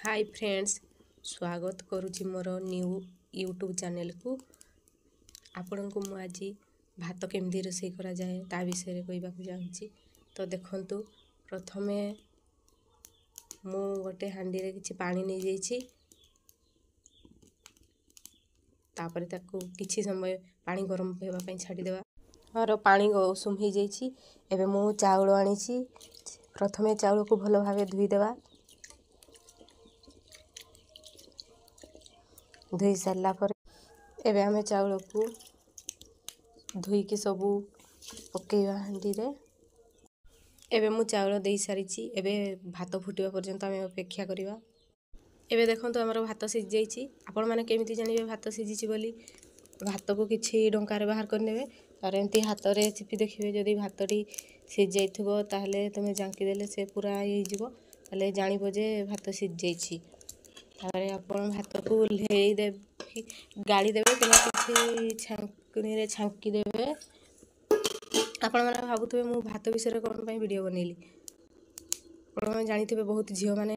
Hi friends, स्वागत करुछि more new YouTube channel को। आपण को मु आज भात केमती रोषे करा जाए ता विषय कहवा चाहूँगी। तो देखंतु, प्रथमे मु गोटे हांडी रे किछि पानी नहीं जाइछि। तापर ताकू किछि समय पानी गरम होगा ପାଇଁ छाड़ी देवा। और पानी उषुम हो जाइछि। एबे मु चाउल आनिछि। प्रथमे चाउल को भलो भाबे धुई देवा। धुई सारा पर एबे आमे चाउल को धुई के सबू पकेवा हांडी रे। एबे मु चाउल दे सारिछि। एबे भात फुटिबा पर्यंत आमे अपेक्षा करिवा। एबे देखंतु हमर भात सिझ जाइछि। आपण माने केमिति जानिबे भात सिझिछि बोली? भात को किछि डंका रे बाहर कर नेबे और एंती हाथ रे चिपी देखिबे। जदी भातटी सिझ जाइथिबो ताहले तुमे जांकी देले से पूरा हे जिवो। ताले जानिबो जे भात सिझ जाइछि। तारे आपण भात को लेई दे गाली देबे कि किछि छांकनी रे छांकी देबे। आपण माने भाबुथबे मु भात विषय कोन पई वीडियो बनेली। आपण माने जानिथिबे बहुत झियो माने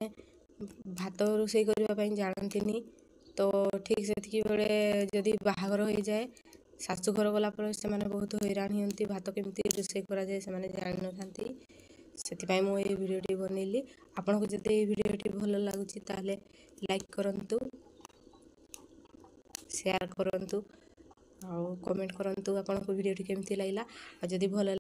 भात रोषे करबा पई जानंतिनी। तो ठीक सेतिकी बेले जदी बाहागर हो जाए, सासु घर गला पर से माने बहुत हैरान हियंती। भात केमती रोषे करा जाए से माने जानि न थांती। सेति मु ए वीडियोटी बनेली। आपण को जदि ए वीडियोटी भलो लागुची ताले लाइक करंतु, शेयर करंतु और कमेंट करंतु आपण को वीडियोटी केमती लागला। और जदि भलो